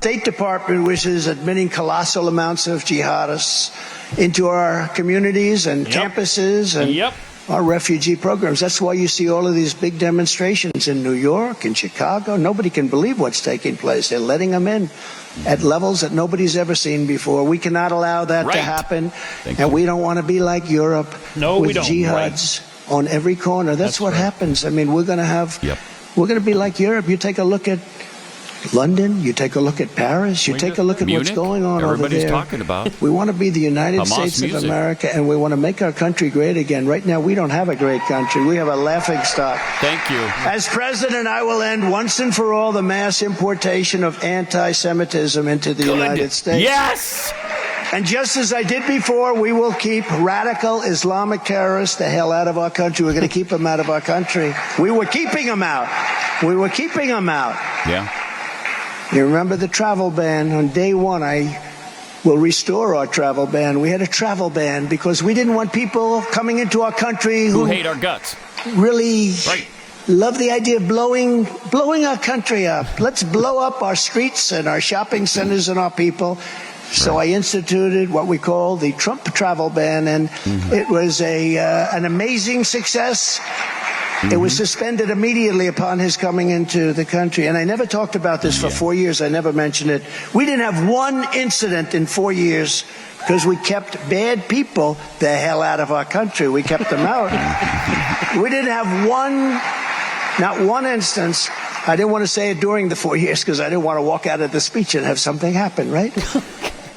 State Department wishes admitting colossal amounts of jihadists into our communities and campuses and our refugee programs. That's why you see all of these big demonstrations in New York and Chicago. Nobody can believe what's taking place. They're letting them in at levels that nobody's ever seen before. We cannot allow that to happen. We don't want to be like Europe with jihads on every corner. That's what happens. I mean, we're going to be like Europe. You take a look at London, you take a look at Paris, you take a look at Munich, what's going on over there. Everybody's talking about. We want to be the United Hamas States music. of America, and we want to make our country great again. Right now, we don't have a great country. We have a laughing stock. Thank you. As president, I will end once and for all the mass importation of anti-Semitism into the United States. Yes! And just as I did before, we will keep radical Islamic terrorists the hell out of our country. We're going to keep them out of our country. We were keeping them out. We were keeping them out. Yeah. You remember the travel ban? On day one, I will restore our travel ban. We had a travel ban because we didn't want people coming into our country who hate our guts. Really love the idea of blowing our country up. Let's blow up our streets and our shopping centers and our people. So I instituted what we call the Trump travel ban, and it was an amazing success. It was suspended immediately upon his coming into the country. And I never talked about this for 4 years. I never mentioned it. We didn't have one incident in 4 years because we kept bad people the hell out of our country. We kept them out. We didn't have not one instance. I didn't want to say it during the 4 years because I didn't want to walk out of the speech and have something happen, right?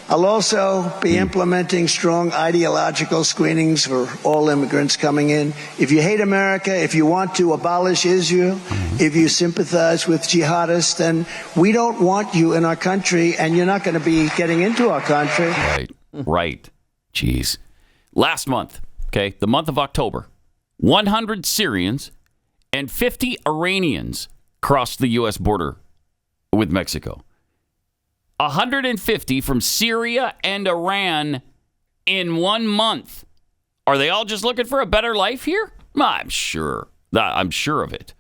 I'll also be implementing strong ideological screenings for all immigrants coming in. If you hate America, if you want to abolish Israel, if you sympathize with jihadists, then we don't want you in our country, and you're not going to be getting into our country. Right. Jeez. Last month, the month of October, 100 Syrians and 50 Iranians crossed the U.S. border with Mexico. 150 from Syria and Iran in 1 month. Are they all just looking for a better life here? I'm sure. I'm sure of it.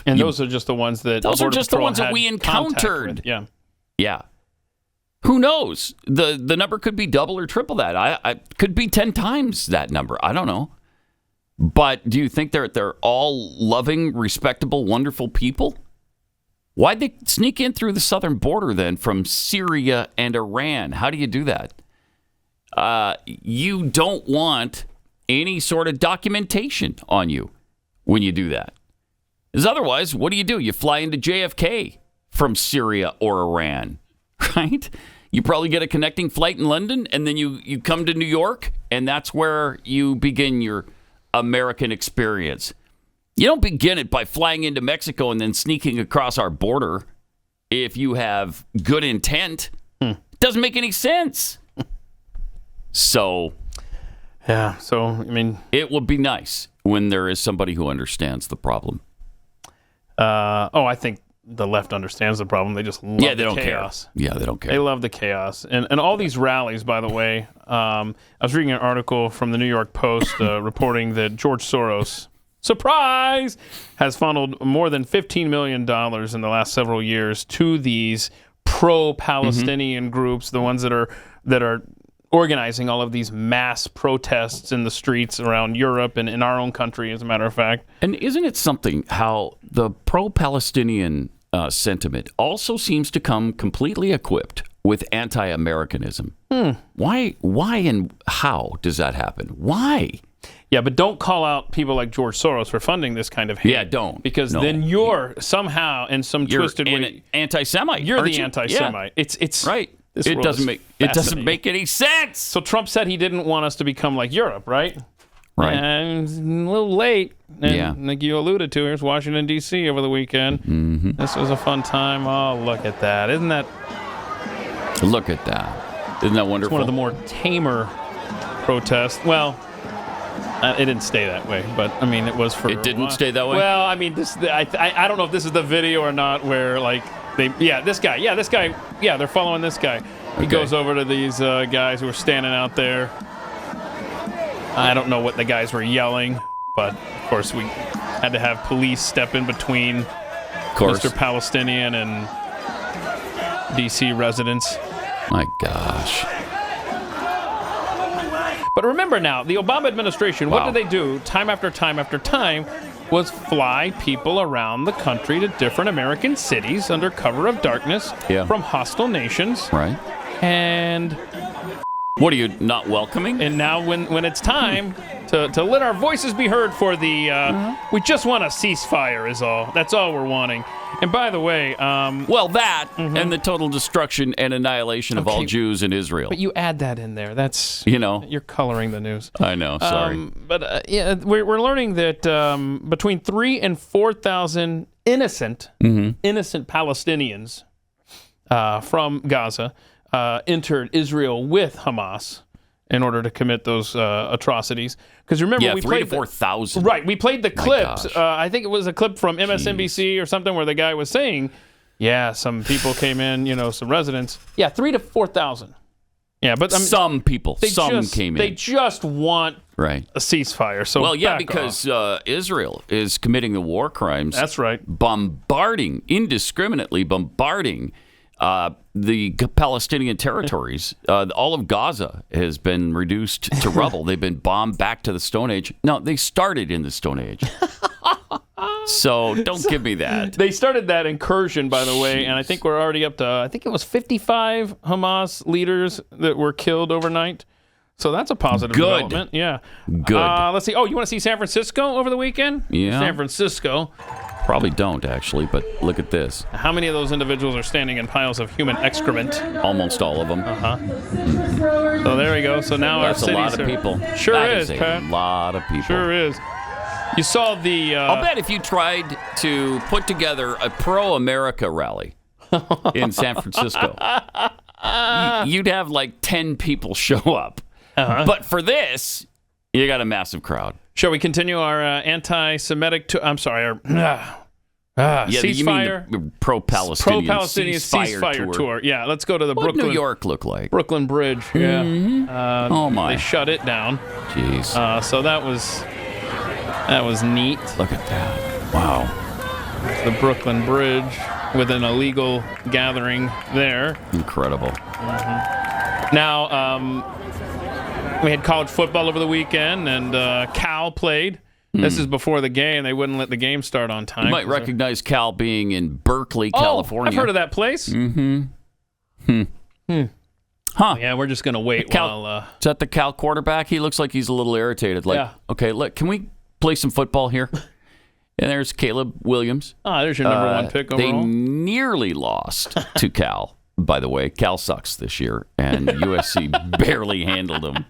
And those are just the ones that we encountered. Yeah. Yeah. Who knows? The number could be double or triple that. I could be 10 times that number. I don't know. But do you think they're all loving, respectable, wonderful people? Why'd they sneak in through the southern border then from Syria and Iran? How do you do that? You don't want any sort of documentation on you when you do that. Because otherwise, what do? You fly into JFK from Syria or Iran, right? You probably get a connecting flight in London, and then you come to New York, and that's where you begin your American experience. You don't begin it by flying into Mexico and then sneaking across our border if you have good intent. It doesn't make any sense. So, it would be nice when there is somebody who understands the problem. I think the left understands the problem. They just love the chaos. Yeah, they don't care. They love the chaos. And all these rallies, by the way, I was reading an article from the New York Post reporting that George Soros, surprise, has funneled more than $15 million in the last several years to these pro-Palestinian groups, the ones that are organizing all of these mass protests in the streets around Europe and in our own country, as a matter of fact. And isn't it something how the pro-Palestinian sentiment also seems to come completely equipped with anti-Americanism? Why and how does that happen? Why? Yeah, but don't call out people like George Soros for funding this kind of hate. Yeah, don't. Because then you're somehow in some twisted way anti-Semite. You're the anti-Semite. Yeah. It's right. It doesn't make any sense. So Trump said he didn't want us to become like Europe, right? Right. And a little late. And like you alluded to, here's Washington, D.C. over the weekend. This was a fun time. Oh, look at that. Isn't that... Look at that. Isn't that wonderful? It's one of the more tamer protests. Well... it didn't stay that way, but I mean, it was for. It didn't stay that way. Well, I mean, I don't know if this is the video or not, where like this guy, they're following this guy. He goes over to these guys who are standing out there. I don't know what the guys were yelling, but of course we had to have police step in between Mr. Palestinian and D.C. residents. My gosh. But remember now, the Obama administration, Wow. what did they do time after time after time was fly people around the country to different American cities under cover of darkness from hostile nations. Right. And what are you, not welcoming? And now when it's time to let our voices be heard for the, we just want a ceasefire is all. That's all we're wanting. And by the way... well, that and the total destruction and annihilation of all Jews in Israel. But you add that in there. That's... You're coloring the news. I know, sorry. We're learning that between 3,000 and 4,000 innocent Palestinians from Gaza entered Israel with Hamas in order to commit those atrocities. Because remember, we 3,000 played to 4,000. Right, we played the clips. gosh. I think it was a clip from MSNBC or something where the guy was saying, some people came in, some residents. 3,000 to 4,000. Yeah, but some people, came in. They just want a ceasefire. So because Israel is committing the war crimes. That's right. Indiscriminately bombarding the Palestinian territories. All of Gaza has been reduced to rubble. They've been bombed back to the Stone Age. No, they started in the Stone Age. So don't give me that. They started that incursion, by the way, and I think we're already up to, I think it was 55 Hamas leaders that were killed overnight. So that's a positive development. Yeah. Good. Let's see. Oh, you want to see San Francisco over the weekend? Yeah. San Francisco. Probably don't, actually, but look at this. How many of those individuals are standing in piles of human excrement? Almost all of them. So there we go. So now That's our cities a lot of people. Sure That is, a Pat. lot of people. Sure is. You saw the... I'll bet if you tried to put together a pro-America rally in San Francisco, you'd have like 10 people show up. But for this, you got a massive crowd. Shall we continue our anti-Semitic... I'm sorry, our ceasefire? You mean the pro-Palestinian ceasefire tour. Yeah, let's go to the What Brooklyn... New York look like? Brooklyn Bridge, yeah. Oh, my. They shut it down. Jeez. So that was neat. Look at that. Wow. The Brooklyn Bridge with an illegal gathering there. Incredible. Now, we had college football over the weekend, and Cal played. This is before the game. They wouldn't let the game start on time. You might recognize Cal being in Berkeley, Oh, California. I've heard of that place. Huh. Yeah, we're just going to wait while... Is that the Cal quarterback? He looks like he's a little irritated. Like, okay, look, can we play some football here? And there's Caleb Williams. There's your number one pick overall. They nearly lost to Cal. By the way, Cal sucks this year, and USC barely handled them.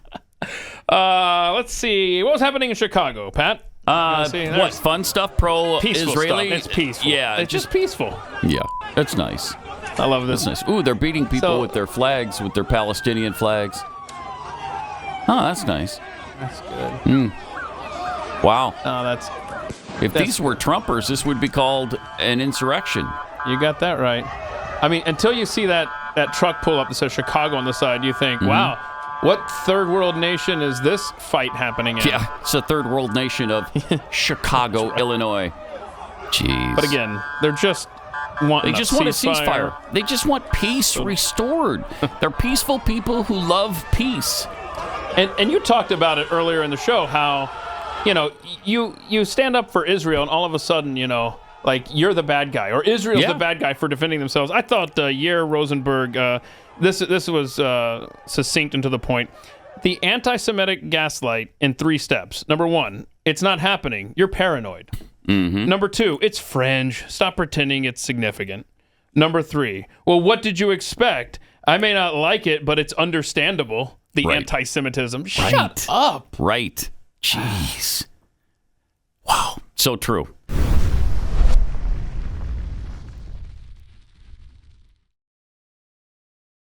Let's see. What was happening in Chicago, Pat? What, fun stuff? Pro-Israeli? Stuff. It's peaceful. Yeah. It's just peaceful. Yeah, that's nice. I love this. That's nice. Ooh, they're beating people with their flags, with their Palestinian flags. Oh, that's nice. That's good. Wow. If these were Trumpers, this would be called an insurrection. You got that right. I mean, until you see that truck pull up that says Chicago on the side, you think, wow, what third world nation is this fight happening in? Yeah, it's a third world nation of Chicago, Illinois. Jeez. But again, they're just wanting They just want a ceasefire. They just want peace restored. They're peaceful people who love peace. And you talked about it earlier in the show, how, you stand up for Israel and all of a sudden, like you're the bad guy, or Israel's the bad guy for defending themselves. I thought Yair Rosenberg, this was succinct and to the point. The anti-Semitic gaslight in 3 steps. Number 1, it's not happening. You're paranoid. Number 2, it's fringe. Stop pretending it's significant. Number 3, well, what did you expect? I may not like it, but it's understandable. The anti-Semitism. Shut up. Right. Jeez. Wow. So true.